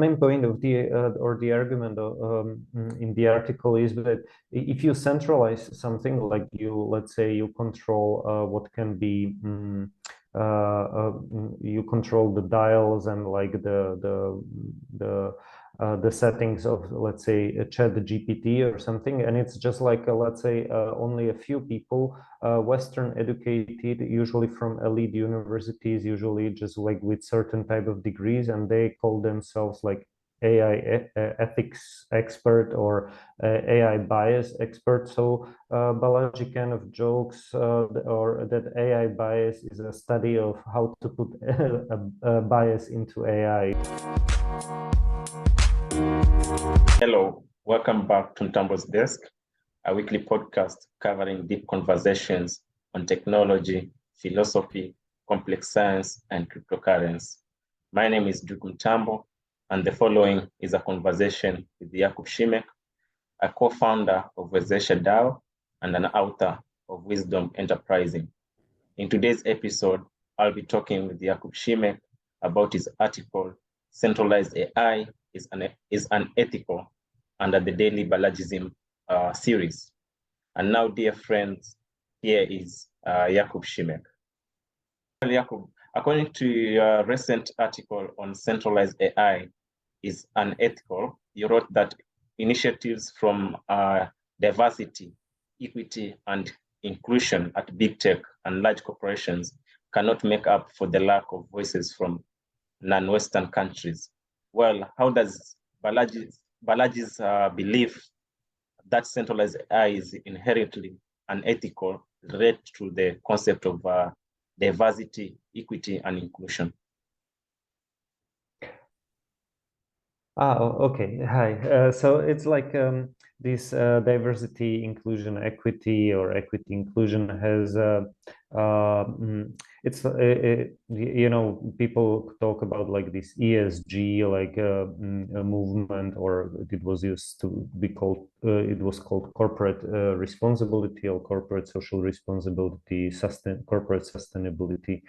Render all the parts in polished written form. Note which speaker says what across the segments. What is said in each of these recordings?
Speaker 1: main point of the or the argument in the article is that if you centralize something, like let's say you control what can be you control the dials and like the settings of, let's say, a chat GPT or something, and it's just like let's say only a few people, Western educated, usually from elite universities, usually just like with certain type of degrees, and they call themselves like AI ethics expert or AI bias expert. So Balaji kind of jokes or that AI bias is a study of how to put a bias into AI.
Speaker 2: Hello, welcome back to Ntambo's Desk, a weekly podcast covering deep conversations on technology, philosophy, complex science, and cryptocurrency. My name is Duke Ntambo, and the following is a conversation with Jakub Szymek, a co-founder of Wezesha DAO and an author of Wisdom Enterprising. In today's episode, I'll be talking with Jakub Szymek about his article, Centralized AI is Unethical, under the daily Balajism series. And now, dear friends, here is Jakub Szymek. Jakub, according to your recent article on Centralized AI is Unethical, you wrote that initiatives from diversity, equity, and inclusion at big tech and large corporations cannot make up for the lack of voices from non-Western countries. Well, how does Balaji's belief that centralized AI is inherently unethical relate to the concept of diversity, equity, and inclusion?
Speaker 1: Okay. Hi. So it's like this diversity, inclusion, equity, or equity inclusion has it's you know, people talk about like this ESG, like a movement, or it was used to be called it was called corporate responsibility or corporate social responsibility, corporate sustainability,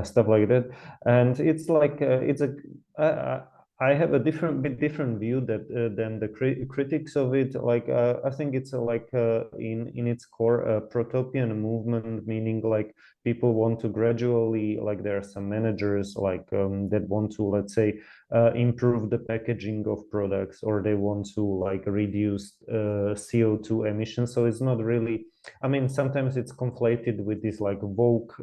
Speaker 1: stuff like that. And it's like it's a I have a different view that than the critics of it. Like I think it's like in its core a protopian movement, meaning like people want to gradually, like there are some managers like that want to, let's say, improve the packaging of products, or they want to like reduce CO2 emissions. So it's not really, I mean, sometimes it's conflated with this like woke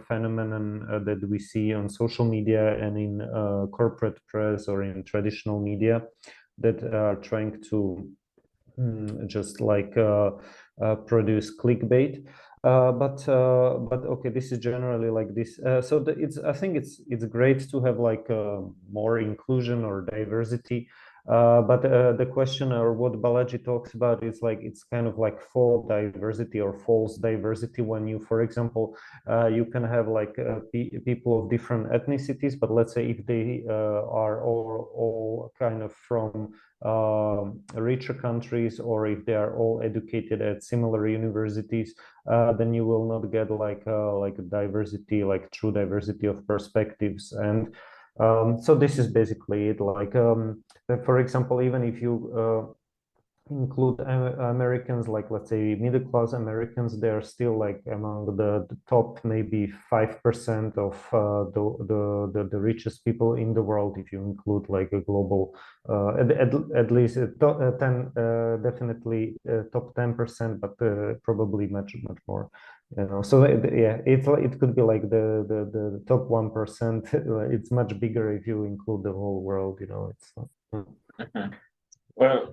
Speaker 1: phenomenon that we see on social media and in corporate press or in traditional media that are trying to just like produce clickbait. But okay, this is generally like this. So I think it's great to have like more inclusion or diversity. But the question, or what Balaji talks about, is like it's kind of like full diversity or false diversity when you, for example, you can have like people of different ethnicities, but let's say if they are all kind of from richer countries, or if they are all educated at similar universities, then you will not get like a diversity, like true diversity of perspectives. And so this is basically it. Like for example, even if you include Americans, like let's say middle class Americans, they are still like among the top maybe 5% of the richest people in the world, if you include like a global at least 10 definitely top 10%, but probably much more, you know. So yeah, it could be like the top 1%. It's much bigger if you include the whole world, you know. It's
Speaker 2: Well,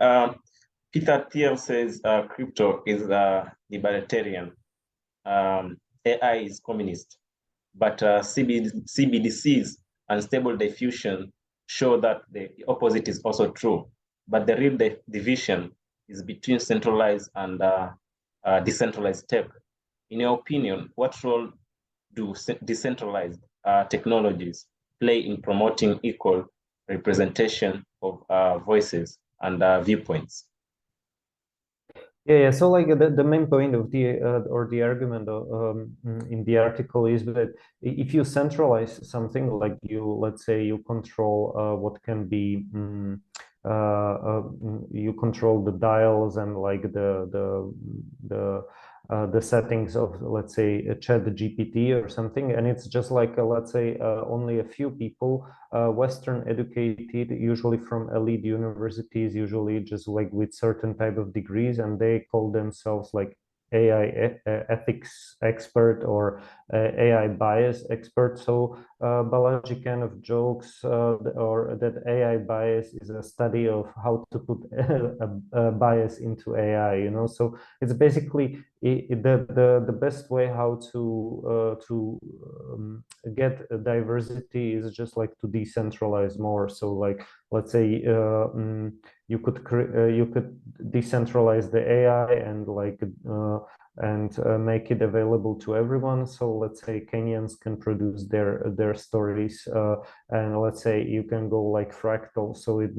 Speaker 2: Peter Thiel says crypto is libertarian, AI is communist, but CBDCs and stable diffusion show that the opposite is also true. But the real division is between centralized and decentralized tech. In your opinion, what role do decentralized technologies play in promoting equal representation of voices and viewpoints?
Speaker 1: Yeah. So like the main point of the or the argument in the article is that if you centralize something, like let's say you control what can be you control the dials and like the settings of, let's say, a chat GPT or something, and it's just like let's say only a few people, Western educated, usually from elite universities, usually just like with certain type of degrees, and they call themselves like AI ethics expert or AI bias expert. So Balaji kind of jokes or that AI bias is a study of how to put a bias into AI, you know. So it's basically the best way how to get diversity is just like to decentralize more. So like let's say you could decentralize the AI and like make it available to everyone. So let's say Kenyans can produce their stories, and let's say you can go like fractal, so it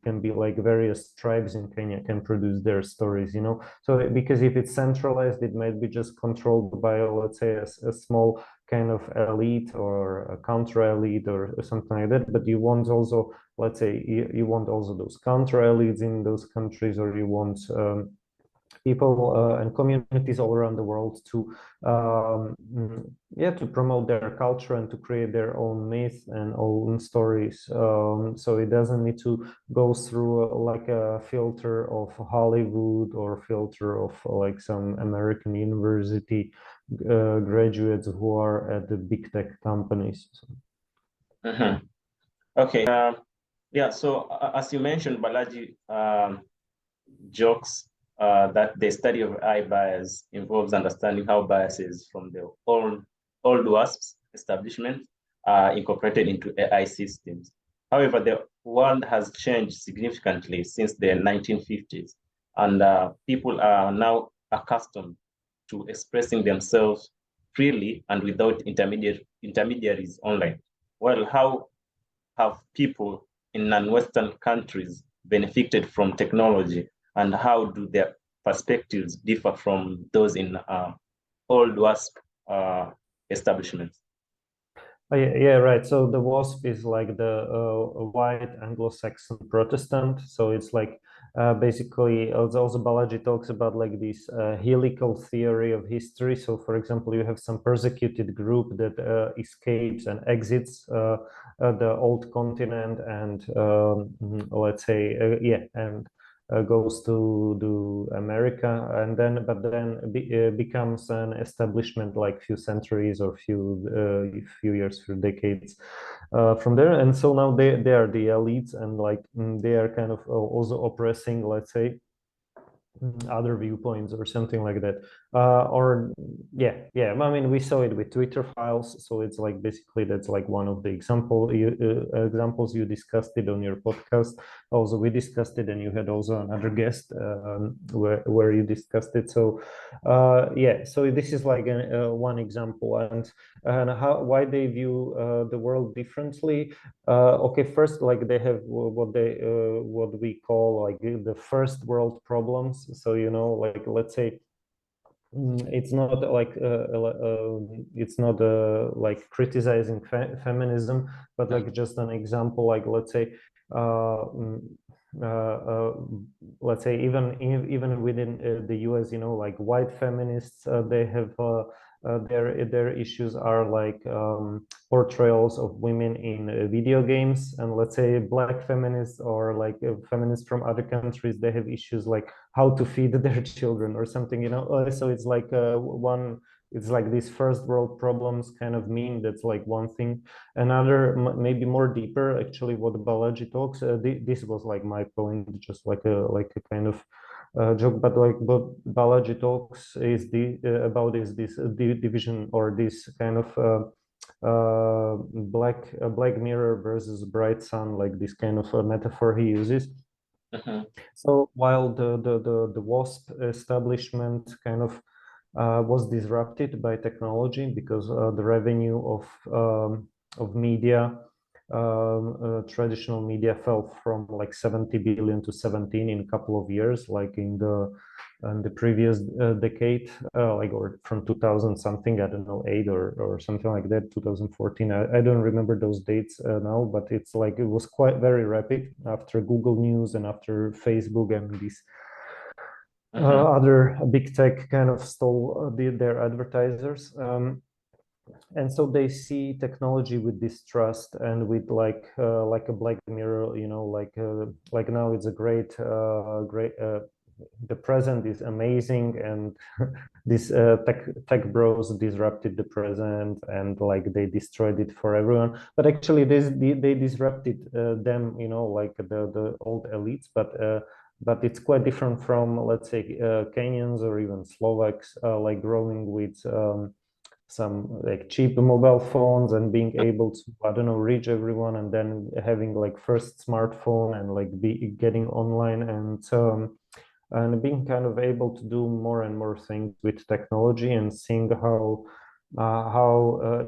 Speaker 1: can be like various tribes in Kenya can produce their stories, you know. So because if it's centralized, it might be just controlled by, let's say, a small kind of elite or a counter elite or something like that. But you want also, let's say, you want also those counter elites in those countries, or you want people and communities all around the world to yeah, to promote their culture and to create their own myth and own stories, so it doesn't need to go through like a filter of Hollywood or filter of like some American university graduates who are at the big tech companies.
Speaker 2: Okay. Yeah. So as you mentioned, Balaji, jokes that the study of AI bias involves understanding how biases from the old WASP establishment are incorporated into AI systems. However, the world has changed significantly since the 1950s, and people are now accustomed to expressing themselves freely and without intermediaries online. Well, how have people in non-Western countries benefited from technology, and how do their perspectives differ from those in old WASP establishments?
Speaker 1: Yeah, right. So the WASP is like the white Anglo-Saxon Protestant. So it's like basically also Balaji talks about like this helical theory of history. So for example, you have some persecuted group that escapes and exits the old continent and let's say yeah, and goes to America, and then becomes an establishment like few centuries or few years, few decades from there. And so now they are the elites, and like they are kind of also oppressing, let's say, other viewpoints or something like that. Or yeah, I mean, we saw it with Twitter files. So it's like basically that's like one of the examples. You discussed it on your podcast. Also, we discussed it, and you had also another guest where you discussed it. So yeah, so this is like one example, and why they view the world differently. Okay, first, like they have what we call like the first world problems. So you know, like let's say it's not like it's not like criticizing feminism, but like just an example. Like let's say uh, uh, let's say even within the US, you know, like white feminists, they have their issues are like portrayals of women in video games, and let's say black feminists or like feminists from other countries, they have issues like how to feed their children or something, you know. So it's like it's like these first world problems kind of mean that's like one thing. Another maybe more deeper, actually, what Balaji talks, this was like my point, just like a kind of joke, but like what Balaji talks is about is this division or this kind of black mirror versus bright sun, like this kind of metaphor he uses. So while the WASP establishment kind was disrupted by technology, because the revenue of media traditional media fell from like 70 billion to 17 in a couple of years, like in the previous decade, like, or from 2000 something, I don't know, 8 or something like that, 2014. I don't remember those dates now, but it's like it was quite very rapid after Google News and after Facebook and these other big tech kind of stole their advertisers. And so they see technology with distrust and with like a black mirror, you know, like now it's a great the present is amazing, and these tech bros disrupted the present, and like they destroyed it for everyone. But actually, they disrupted them, you know, like the old elites. But it's quite different from, let's say, Kenyans or even Slovaks, like growing with some like cheap mobile phones and being able to, I don't know, reach everyone, and then having like first smartphone and like getting online and being kind of able to do more and more things with technology, and seeing how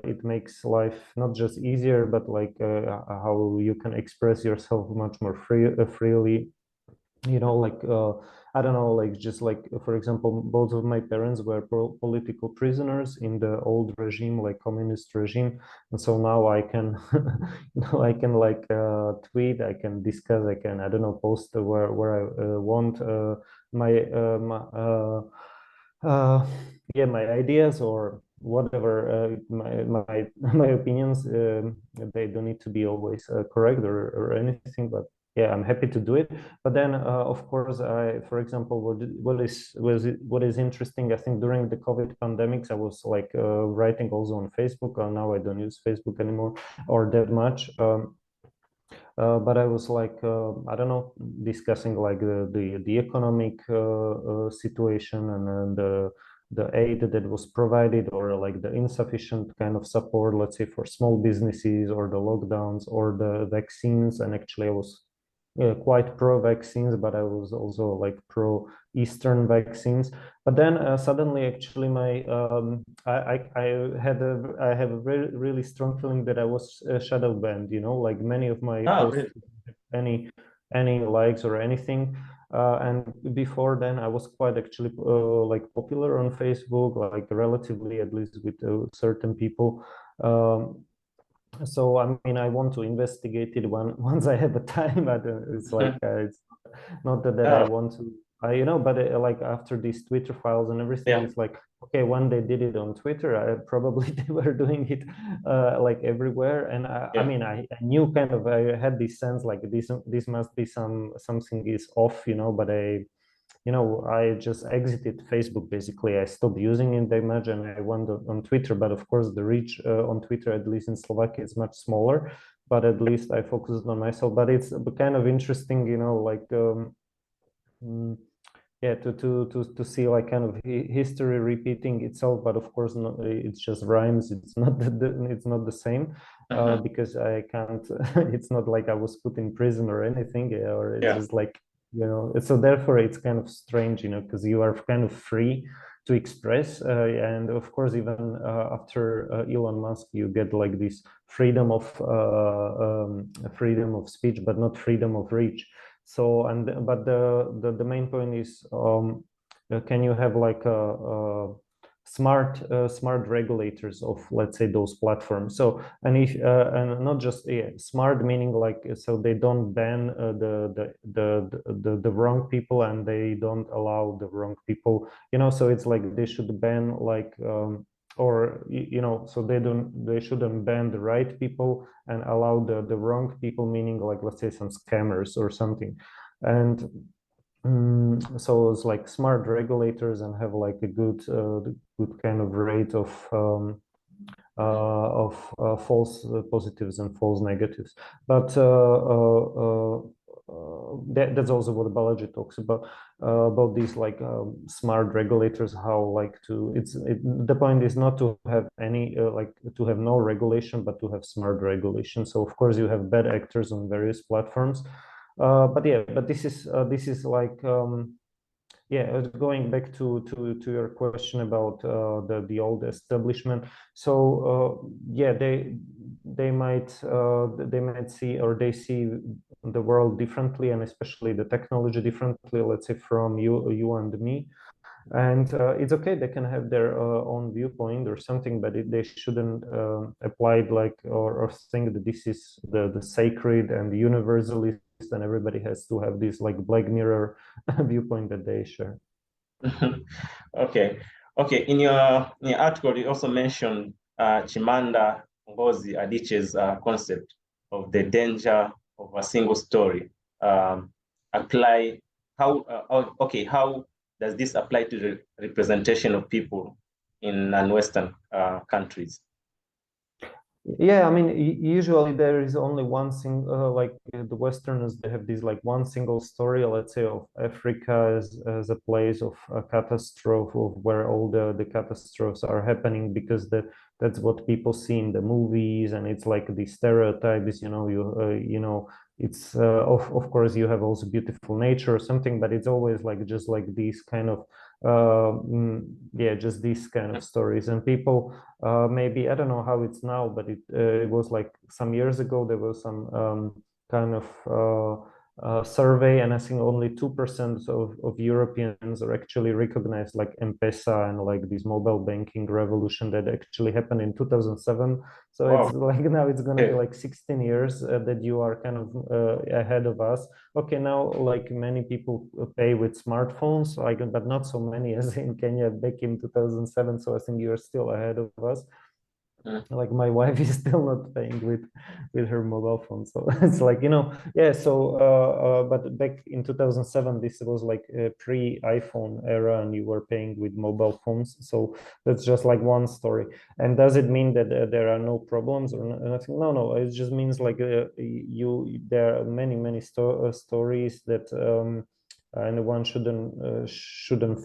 Speaker 1: it makes life not just easier, but like how you can express yourself much more freely, you know, like I don't know, like just like, for example, both of my parents were political prisoners in the old regime, like communist regime, and so now I can you know, I can like tweet, I can discuss, I can, I don't know, post where I want my yeah, my ideas or whatever, my opinions. They don't need to be always correct or anything, but yeah, I'm happy to do it. But then, of course, for example, what is interesting, I think during the COVID pandemics, I was like writing also on Facebook. Now I don't use Facebook anymore or that much. But I was like, I don't know, discussing like the economic situation, and the aid that was provided, or like the insufficient kind of support, let's say, for small businesses, or the lockdowns, or the vaccines. And actually, I was quite pro vaccines, but I was also like pro Eastern vaccines. But then suddenly, actually, I have a really strong feeling that I was shadow banned. You know, like many of my posts,
Speaker 2: Really?
Speaker 1: any likes or anything. And before then, I was quite actually like popular on Facebook, like relatively, at least with certain people. So I mean, I want to investigate it once I have a time. But it's like it's not that I
Speaker 2: Oh,
Speaker 1: want to, you know. But like after these Twitter files and everything,
Speaker 2: yeah,
Speaker 1: it's like, okay, when they did it on Twitter, probably they were doing it like everywhere. And I
Speaker 2: yeah.
Speaker 1: mean, I knew kind of, I had this sense like this must be something is off, you know. But I just exited Facebook basically. I stopped using it that much, and I went on Twitter. But of course, the reach on Twitter, at least in Slovakia, is much smaller. But at least I focused on myself. But it's kind of interesting, like mm, yeah, to see like kind of history repeating itself. But of course, no, it's just rhymes. It's not it's not the same because I can't. It's not like I was put in prison or anything, or it's
Speaker 2: Yeah.
Speaker 1: just like, so therefore it's kind of strange, because you are kind of free to express, and of course, even after Elon Musk, you get like this freedom of speech, but not freedom of reach. So, but the main point is, can you have like a smart regulators of, let's say, those platforms? So, and not just smart, meaning like, so they don't ban the wrong people, and they don't allow the wrong people. So it's like they should ban like. Or so they shouldn't ban the right people and allow the wrong people, meaning like, let's say, some scammers or something. And so it's like smart regulators, and have like a good kind of rate of false positives and false negatives. But that's also what Balaji talks about these like smart regulators, how like the point is not to have any like to have no regulation, but to have smart regulation. So of course you have bad actors on various platforms, but yeah, but this is like yeah, going back to your question about the old establishment. So yeah, they might see, or they see the world differently, and especially the technology differently. Let's say from you and me. And it's okay, they can have their own viewpoint or something, but they shouldn't apply it like, or think that this is the sacred and the universalist, and everybody has to have this like Black Mirror viewpoint that they share.
Speaker 2: Okay. Okay. In your article, you also mentioned Chimanda Ngozi Adichie's concept of the danger of a single story. Apply how? Okay. How does this apply to the representation of people in non-Western countries?
Speaker 1: Yeah, I mean, usually there is only one single, like the Westerners, they have this like one single story, let's say, of Africa as a place of a catastrophe, of where all the catastrophes are happening, because that's what people see in the movies, and it's like the stereotypes, you know, it's of course you have also beautiful nature or something, but it's always like just like these kind of yeah, just these kind of stories. And people, maybe I don't know how it's now, but it was like some years ago there was some kind of survey, and I think only 2% of Europeans are actually recognized like M-Pesa and like this mobile banking revolution that actually happened in 2007. So
Speaker 2: Wow.
Speaker 1: it's like now it's going to be like 16 years that you are kind of ahead of us. Okay, now like many people pay with smartphones, like, but not so many as in Kenya back in 2007. So I think you're still ahead of us. Like my wife is still not paying with her mobile phone, so it's like, yeah. So but back in 2007, this was like a pre-iPhone era, and you were paying with mobile phones. So that's just like one story. And does it mean that there are no problems or nothing? No, it just means like there are many stories that and one shouldn't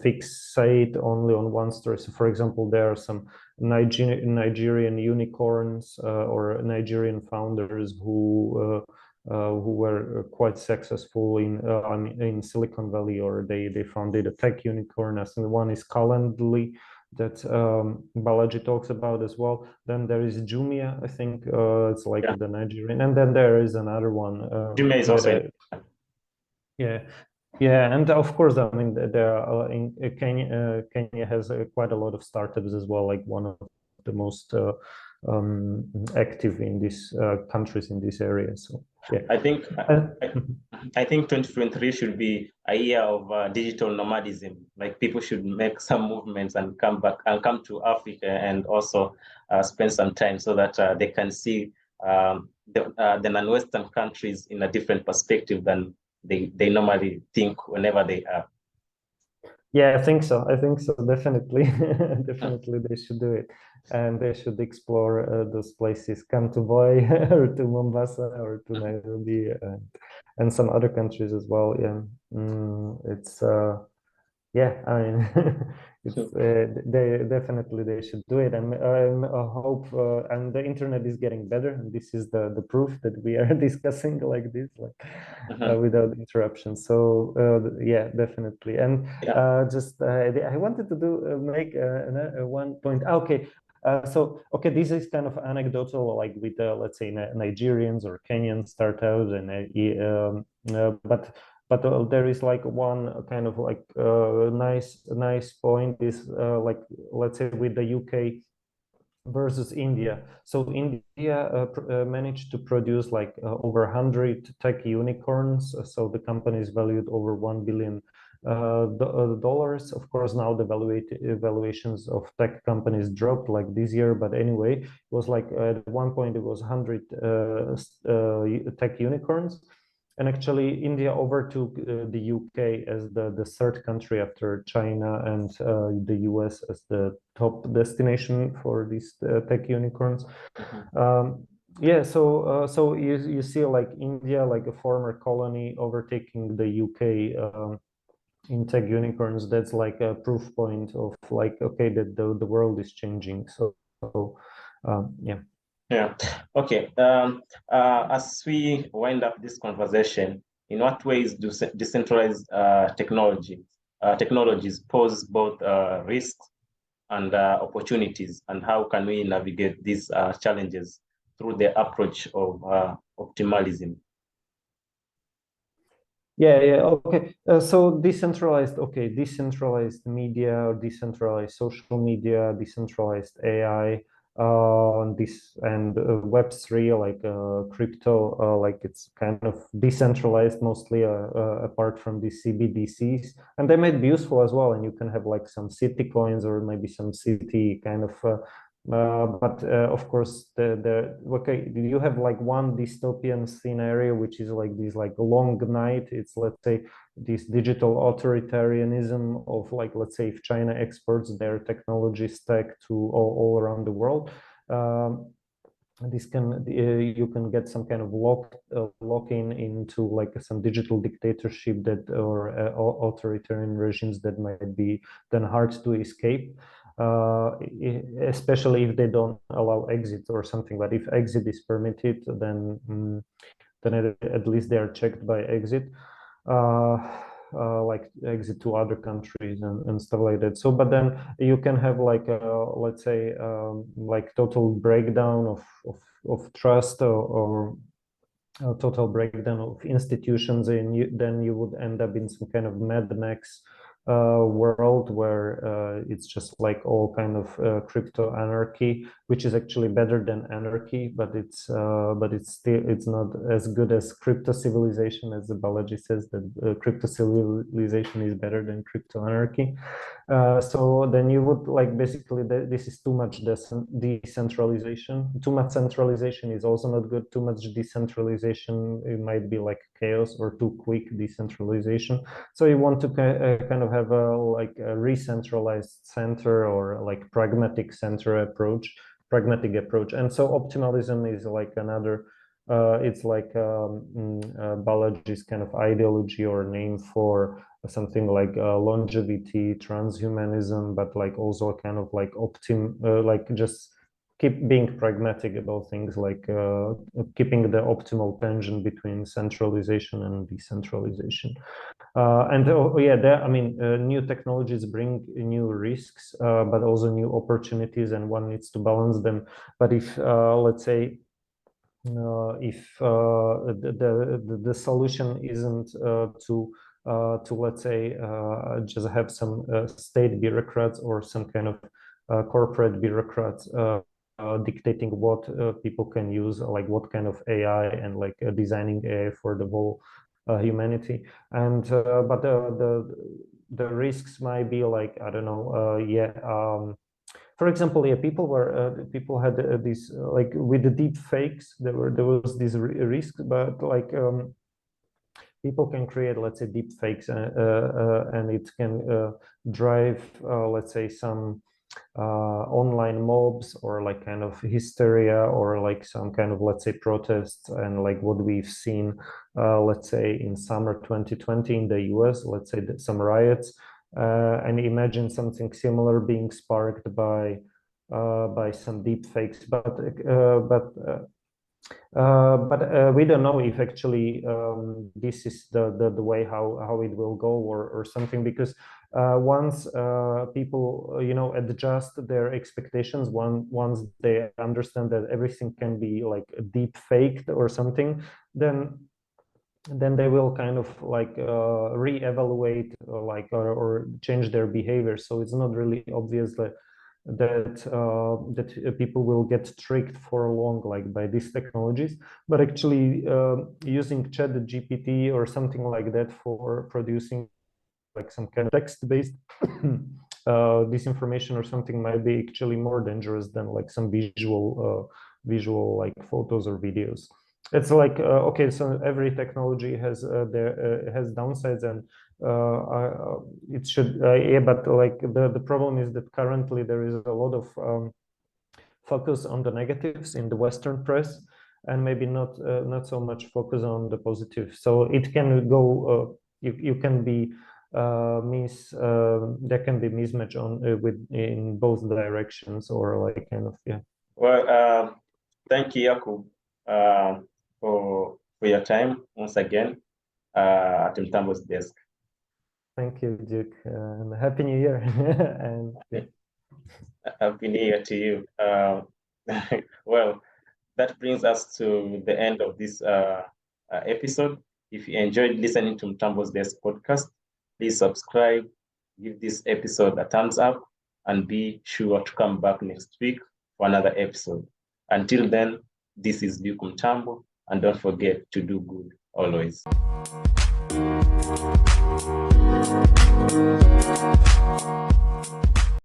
Speaker 1: fixate only on one story. So for example, there are some Nigerian unicorns or Nigerian founders who were quite successful in Silicon Valley, or they founded a tech unicorn. I think one is Calendly that Balaji talks about as well. Then there is Jumia, I think it's like the Nigerian, and then there is another one.
Speaker 2: Jumia is also
Speaker 1: yeah. Yeah, and of course, I mean, there are in Kenya has quite a lot of startups as well, like one of the most active in these countries in this area. So yeah,
Speaker 2: I think 2023 should be a year of digital nomadism. Like people should make some movements and come back and come to Africa, and also spend some time so that they can see the non-Western countries in a different perspective than they normally think whenever they are.
Speaker 1: Yeah, I think so. Definitely, definitely they should do it, and they should explore those places. Come to Voi or to Mombasa or to Nairobi and some other countries as well. Yeah, it's yeah. I mean, it's they should do it, and I hope. And the internet is getting better, and this is the proof that we are discussing like this, like without interruption. So yeah, definitely. And just I wanted to make one point. Okay. So okay, this is kind of anecdotal, like with let's say Nigerians or Kenyan startups, and but there is like one kind of like nice point is like, let's say, with the UK versus India. So India managed to produce like over 100 tech unicorns. So the company is valued over $1 billion. Dollars. Of course, now the valuations of tech companies dropped like this year, but anyway, it was like at one point it was 100 tech unicorns. And actually, India overtook the UK as the third country after China and the US as the top destination for these tech unicorns. Yeah, so you see like India, like a former colony, overtaking the UK in tech unicorns. That's like a proof point of like, okay, that the world is changing. So yeah.
Speaker 2: Yeah. Okay. As we wind up this conversation, in what ways do decentralized technology technologies pose both risks and opportunities, and how can we navigate these challenges through the approach of optimalism?
Speaker 1: Yeah, okay. So decentralized media, or decentralized social media, decentralized AI, and Web3, like crypto, like it's kind of decentralized mostly, apart from the CBDCs, and they might be useful as well. And you can have like some city coins or maybe some city kind of. But of course, okay, you have like one dystopian scenario, which is like this like long night. It's, let's say, this digital authoritarianism of, like, let's say, if China exports their technology stack to all around the world, this can you can get some kind of lock in into like some digital dictatorship that, or authoritarian regimes that might be then hard to escape, especially if they don't allow exit or something. But if exit is permitted, then at least they are checked by exit, like exit to other countries and stuff like that. So, but then you can have like let's say, like total breakdown of trust, or a total breakdown of institutions, and then you would end up in some kind of Mad Max world where it's just like all kind of crypto anarchy, which is actually better than anarchy, but it's still, it's not as good as crypto civilization, as the Balaji says, that crypto civilization is better than crypto anarchy. So then you would like, basically, this is too much decentralization. Too much centralization is also not good. Too much decentralization, it might be like chaos, or too quick decentralization. So you want to kind of have a like a re-centralized center, or like pragmatic approach. And so optimalism is like another, it's like Balaji's kind of ideology or name for something like longevity, transhumanism, but like also kind of like like just keep being pragmatic about things, like keeping the optimal tension between centralization and decentralization. And yeah, I mean, new technologies bring new risks, but also new opportunities, and one needs to balance them. But if let's say, if the solution isn't to let's say just have some state bureaucrats or some kind of corporate bureaucrats dictating what people can use, like what kind of AI, and like designing AI for the whole humanity. And but the risks might be like, I don't know, yeah. For example, yeah, people had this like with the deep fakes, there was this risk, but like people can create, let's say, deep fakes, and it can drive, let's say, some online mobs, or like kind of hysteria, or like some kind of, let's say, protests, and like what we've seen, let's say, in summer 2020 in the US, let's say, that some riots, and imagine something similar being sparked by some deep fakes. But we don't know if actually this is the way how it will go, or something, because once people adjust their expectations, once they understand that everything can be like deep faked or something, then they will kind of like reevaluate, or change their behavior. So it's not really obvious that people will get tricked for long, like by these technologies, but actually using Chat GPT or something like that for producing like some kind of text-based disinformation or something might be actually more dangerous than like some visual like photos or videos. It's like okay, so every technology has has downsides, and it should yeah, but like the problem is that currently there is a lot of focus on the negatives in the Western press, and maybe not so much focus on the positive. So it can go you can be there can be mismatch on in both directions, or like kind of, yeah.
Speaker 2: Well, thank you, Jakub, for your time once again at Mtambo's desk.
Speaker 1: Thank you, Duke, and Happy New Year. And yeah.
Speaker 2: Happy New Year to you. Well, that brings us to the end of this episode. If you enjoyed listening to Mtambo's Desk podcast, please subscribe, give this episode a thumbs up, and be sure to come back next week for another episode. Until then, this is Duke Mtambo, and don't forget to do good always.